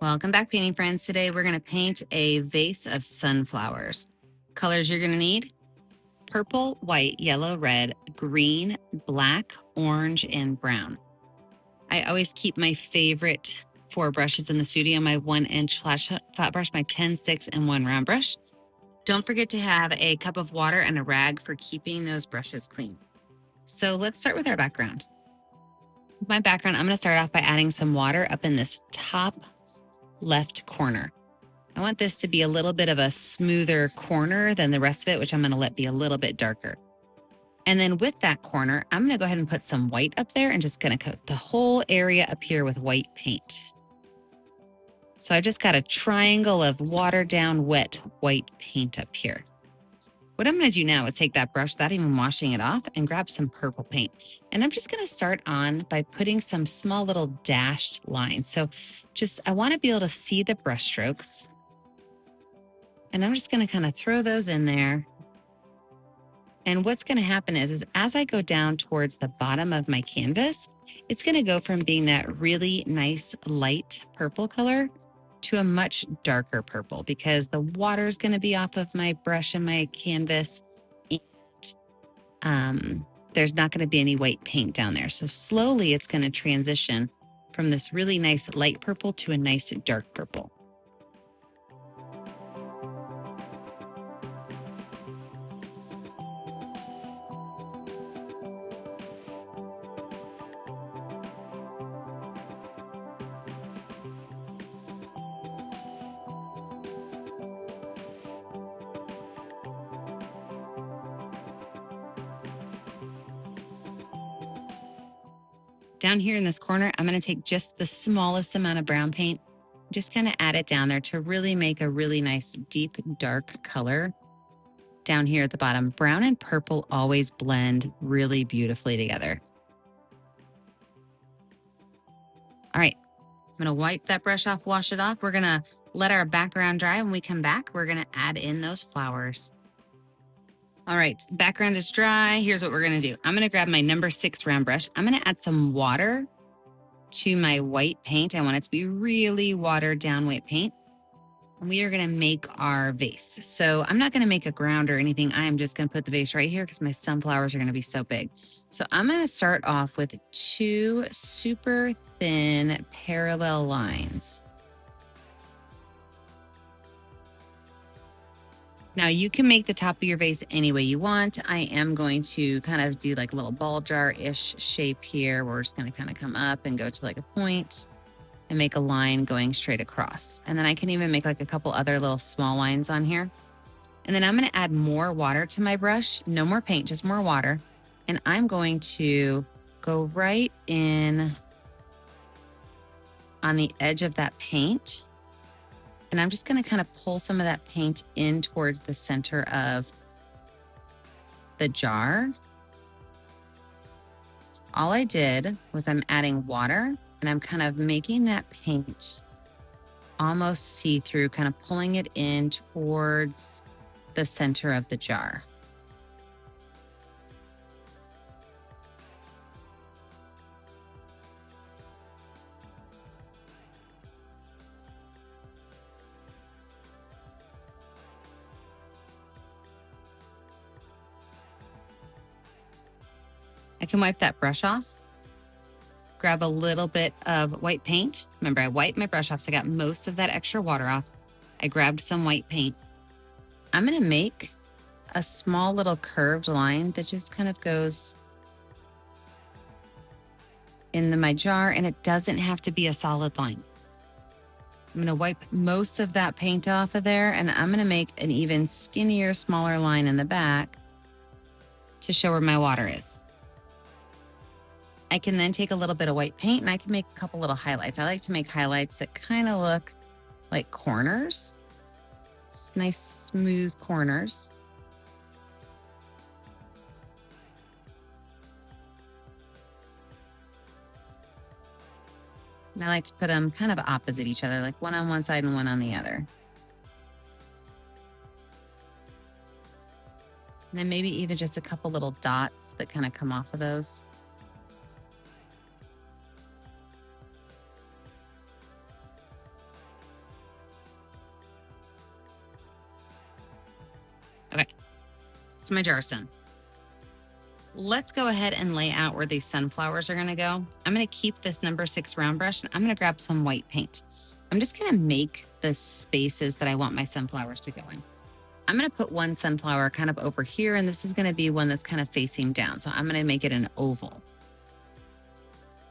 Welcome back, painting friends. Today we're going to paint a vase of sunflowers. Colors you're going to need: purple, white, yellow, red, green, black, orange, and brown. I always keep my favorite 4 brushes in the studio: my 1-inch flat brush, my 10-6, and 1 round brush. Don't forget to have a cup of water and a rag for keeping those brushes clean. So let's start with our background. My background, I'm going to start off by adding some water up in this top left corner. I want this to be a little bit of a smoother corner than the rest of it, which I'm going to let be a little bit darker. And then with that corner, I'm going to go ahead and put some white up there and just going to coat the whole area up here with white paint. So I just got a triangle of watered down wet white paint up here. What I'm going to do now is take that brush without even washing it off and grab some purple paint. And I'm just going to start on by putting some small little dashed lines. So I want to be able to see the brush strokes. And I'm just going to kind of throw those in there. And what's going to happen is as I go down towards the bottom of my canvas, it's going to go from being that really nice light purple color to a much darker purple, because the water is going to be off of my brush and my canvas, and there's not going to be any white paint down there. So slowly it's going to transition from this really nice light purple to a nice dark purple. Down here in this corner, I'm going to take just the smallest amount of brown paint, just kind of add it down there to really make a really nice deep dark color down here at the bottom. Brown and purple always blend really beautifully together. All right, I'm going to wipe that brush off, wash it off. We're going to let our background dry. When we come back, we're going to add in those flowers. All right, background is dry. Here's what we're going to do. I'm going to grab my number 6 round brush. I'm going to add some water to my white paint. I want it to be really watered down white paint. And we are going to make our vase. So I'm not going to make a ground or anything. I am just going to put the vase right here because my sunflowers are going to be so big. So I'm going to start off with 2 super thin parallel lines. Now you can make the top of your vase any way you want. I am going to kind of do like a little ball jar-ish shape here. We're just going to kind of come up and go to like a point and make a line going straight across. And then I can even make like a couple other little small lines on here. And then I'm going to add more water to my brush. No more paint, just more water. And I'm going to go right in on the edge of that paint. And I'm just going to kind of pull some of that paint in towards the center of the jar. So all I did was I'm adding water, and I'm kind of making that paint almost see-through, kind of pulling it in towards the center of the jar. I can wipe that brush off, grab a little bit of white paint. Remember, I wiped my brush off, so I got most of that extra water off. I grabbed some white paint. I'm going to make a small little curved line that just kind of goes into my jar, and it doesn't have to be a solid line. I'm going to wipe most of that paint off of there, and I'm going to make an even skinnier, smaller line in the back to show where my water is. I can then take a little bit of white paint and I can make a couple little highlights. I like to make highlights that kind of look like corners. Just nice, smooth corners. And I like to put them kind of opposite each other, like one on one side and one on the other. And then maybe even just a couple little dots that kind of come off of those. So my jar's done. Let's go ahead and lay out where these sunflowers are gonna go. I'm gonna keep this number 6 round brush and I'm gonna grab some white paint. I'm just gonna make the spaces that I want my sunflowers to go in. I'm gonna put one sunflower kind of over here, and this is gonna be one that's kind of facing down. So I'm gonna make it an oval.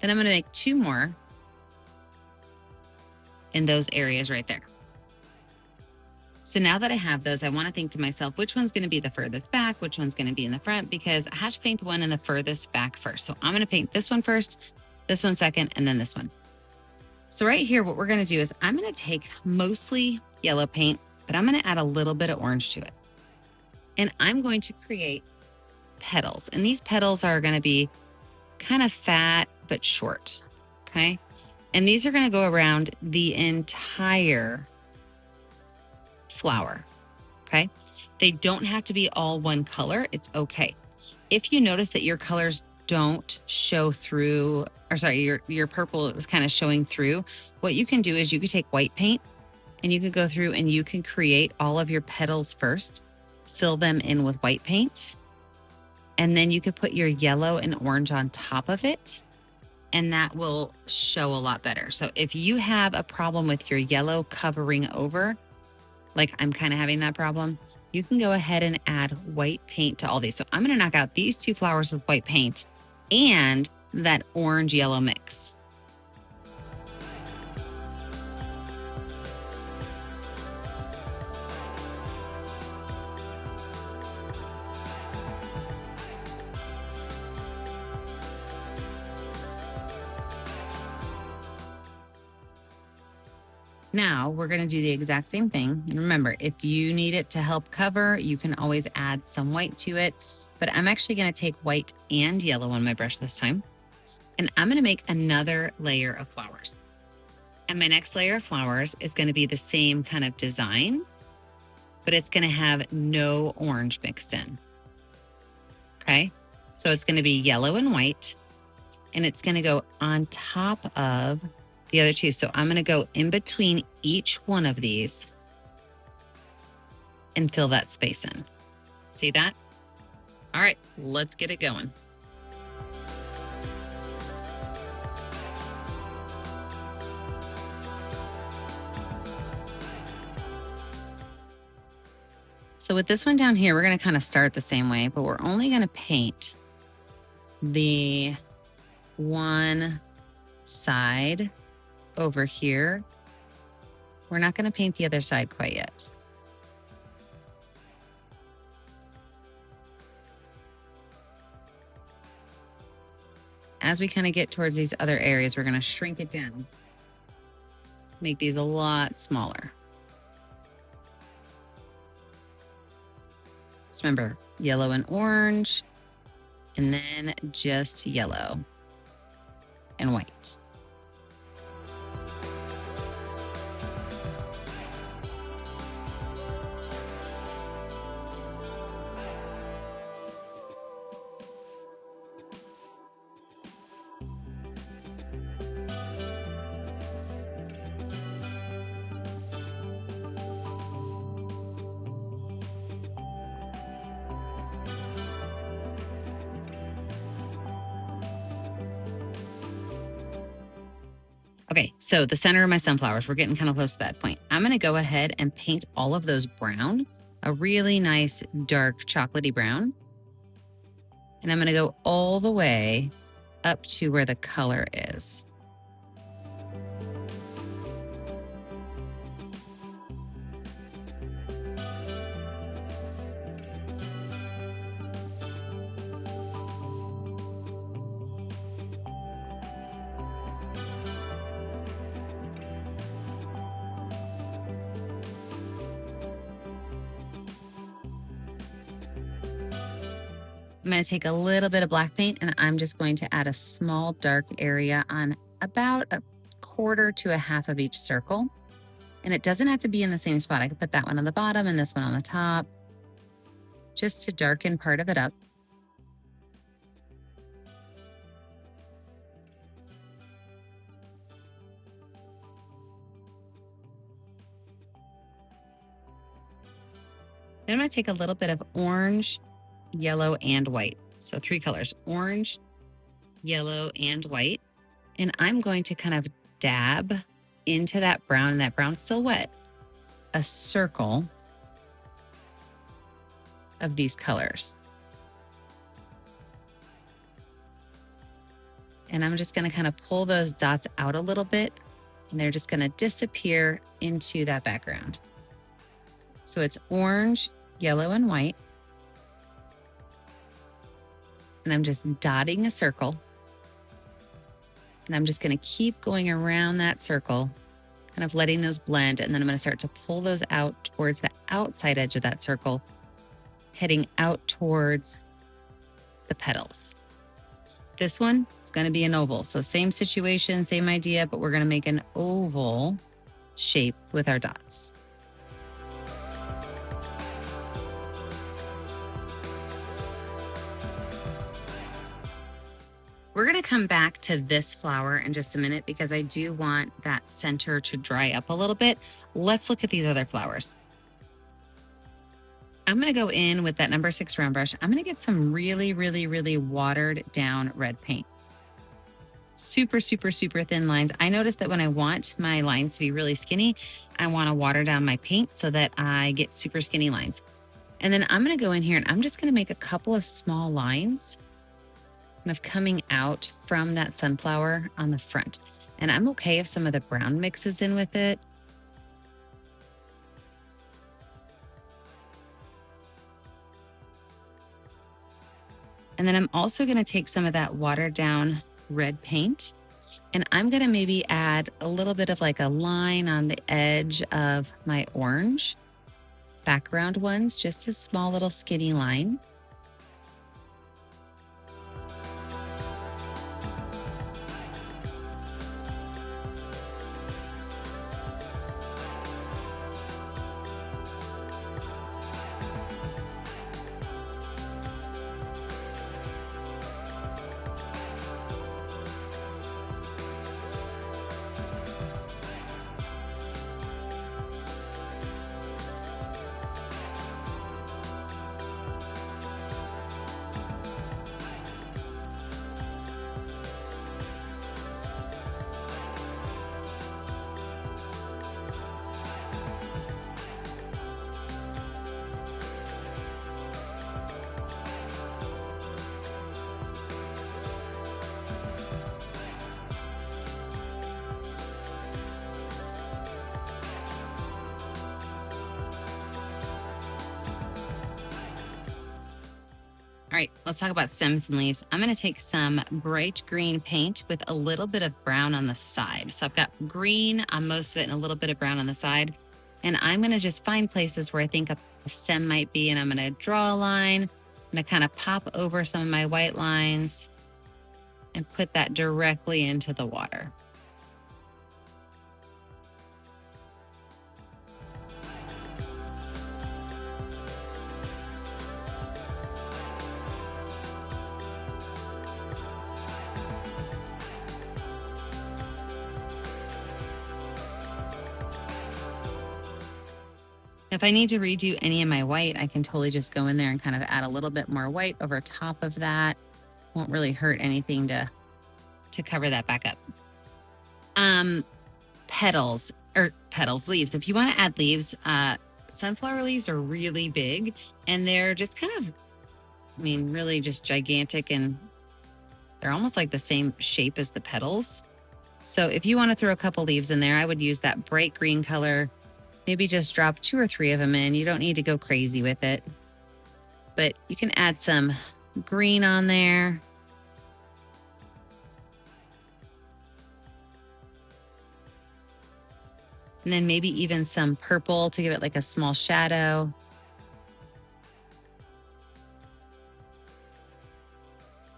Then I'm gonna make 2 more in those areas right there. So now that I have those, I want to think to myself, which one's going to be the furthest back, which one's going to be in the front, because I have to paint the one in the furthest back first. So I'm going to paint this one first, this one second, and then this one. So right here, what we're going to do is I'm going to take mostly yellow paint, but I'm going to add a little bit of orange to it. And I'm going to create petals. And these petals are going to be kind of fat, but short. Okay. And these are going to go around the entire flower. Okay. They don't have to be all one color. It's okay. If you notice that your colors don't show through, or sorry, your purple is kind of showing through, what you can do is you could take white paint and you could go through and you can create all of your petals first, fill them in with white paint, and then you could put your yellow and orange on top of it, and that will show a lot better. So if you have a problem with your yellow covering over, like I'm kind of having that problem, you can go ahead and add white paint to all these. So I'm going to knock out these 2 flowers with white paint and that orange yellow mix. Now we're going to do the exact same thing. And remember, if you need it to help cover, you can always add some white to it. But I'm actually going to take white and yellow on my brush this time. And I'm going to make another layer of flowers. And my next layer of flowers is going to be the same kind of design, but it's going to have no orange mixed in. Okay. So it's going to be yellow and white, and it's going to go on top of the other 2. So I'm going to go in between each one of these and fill that space in. See that? All right, let's get it going. So with this one down here, we're going to kind of start the same way, but we're only going to paint the one side over here. We're not going to paint the other side quite yet. As we kind of get towards these other areas, we're going to shrink it down, make these a lot smaller. Just remember, yellow and orange, and then just yellow and white. Okay, so the center of my sunflowers, we're getting kind of close to that point. I'm going to go ahead and paint all of those brown, a really nice dark chocolatey brown. And I'm going to go all the way up to where the color is. I'm going to take a little bit of black paint and I'm just going to add a small dark area on about a quarter to a half of each circle. And it doesn't have to be in the same spot. I could put that one on the bottom and this one on the top, just to darken part of it up. Then I'm going to take a little bit of orange yellow, and white. So 3 colors, orange, yellow, and white. And I'm going to kind of dab into that brown, and that brown's still wet, a circle of these colors. And I'm just going to kind of pull those dots out a little bit, and they're just going to disappear into that background. So it's orange, yellow, and white. And I'm just dotting a circle. And I'm just going to keep going around that circle, kind of letting those blend. And then I'm going to start to pull those out towards the outside edge of that circle, heading out towards the petals. This one is going to be an oval. So same situation, same idea, but we're going to make an oval shape with our dots. We're going to come back to this flower in just a minute because I do want that center to dry up a little bit. Let's look at these other flowers. I'm going to go in with that number 6 round brush. I'm going to get some really, really, really watered down red paint. Super, super, super thin lines. I noticed that when I want my lines to be really skinny, I want to water down my paint so that I get super skinny lines. And then I'm going to go in here and I'm just going to make a couple of small lines kind of coming out from that sunflower on the front. And I'm okay if some of the brown mixes in with it. And then I'm also going to take some of that watered down red paint, and I'm going to maybe add a little bit of like a line on the edge of my orange background ones, just a small little skinny line. All right, let's talk about stems and leaves. I'm going to take some bright green paint with a little bit of brown on the side. So I've got green on most of it and a little bit of brown on the side. And I'm going to just find places where I think a stem might be, and I'm going to draw a line. I'm going to kind of pop over some of my white lines and put that directly into the water. If I need to redo any of my white, I can totally just go in there and kind of add a little bit more white over top of that. Won't really hurt anything to cover that back up. Leaves. If you want to add leaves, sunflower leaves are really big and they're just kind of, really just gigantic, and they're almost like the same shape as the petals. So if you want to throw a couple leaves in there, I would use that bright green color. Maybe just drop 2 or 3 of them in. You don't need to go crazy with it. But you can add some green on there. And then maybe even some purple to give it like a small shadow.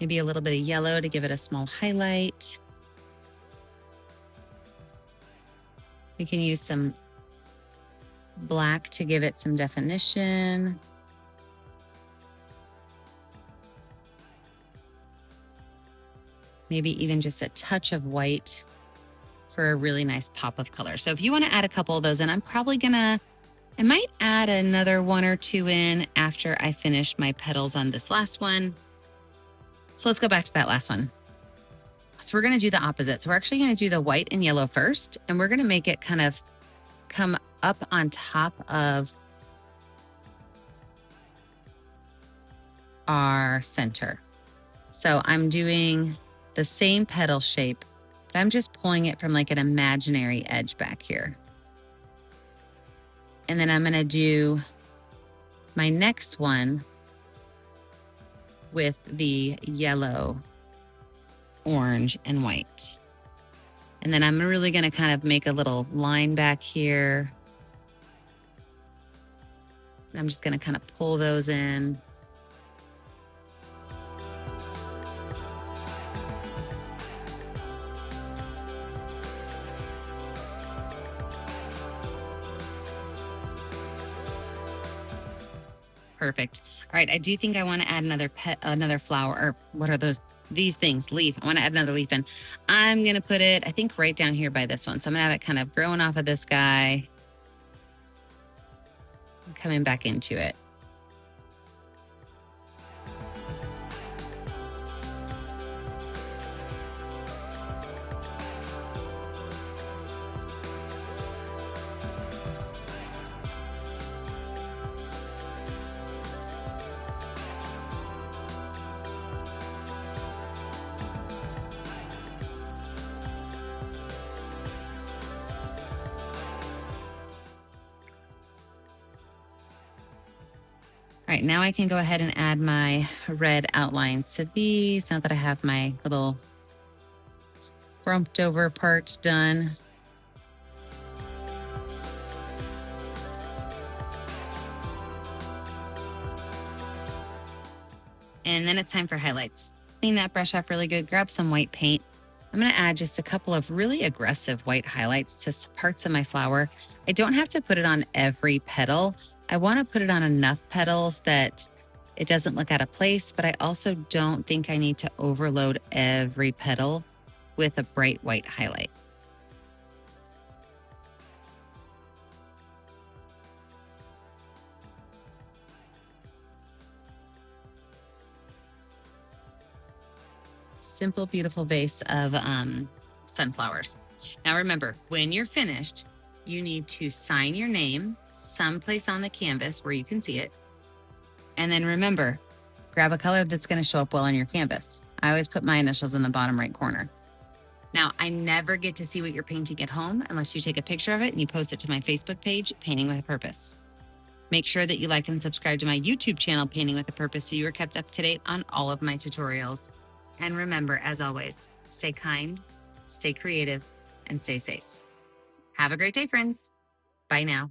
Maybe a little bit of yellow to give it a small highlight. We can use some black to give it some definition. Maybe even just a touch of white for a really nice pop of color. So if you want to add a couple of those in, I'm probably gonna I might add another 1 or 2 in after I finish my petals on this last one. So let's go back to that last one. So we're going to do the opposite. So we're actually going to do the white and yellow first, and we're going to make it kind of come up on top of our center. So I'm doing the same petal shape, but I'm just pulling it from like an imaginary edge back here. And then I'm going to do my next one with the yellow, orange, and white. And then I'm really going to kind of make a little line back here. I'm just going to kind of pull those in. Perfect. All right, I do think I want to add another flower, or what are those? These things, leaf. I want to add another leaf in. I'm going to put it, I think, right down here by this one. So I'm going to have it kind of growing off of this guy, and coming back into it. All right, now I can go ahead and add my red outlines to these now that I have my little frumped over part done. And then it's time for highlights. Clean that brush off really good, grab some white paint. I'm going to add just a couple of really aggressive white highlights to parts of my flower. I don't have to put it on every petal. I want to put it on enough petals that it doesn't look out of place, but I also don't think I need to overload every petal with a bright white highlight. Simple, beautiful vase of sunflowers. Now remember, when you're finished, you need to sign your name someplace on the canvas where you can see it. And then remember, grab a color that's going to show up well on your canvas. I always put my initials in the bottom right corner. Now, I never get to see what you're painting at home unless you take a picture of it and you post it to my Facebook page, Painting with a Purpose. Make sure that you like and subscribe to my YouTube channel, Painting with a Purpose, so you are kept up to date on all of my tutorials. And remember, as always, stay kind, stay creative, and stay safe. Have a great day, friends. Bye now.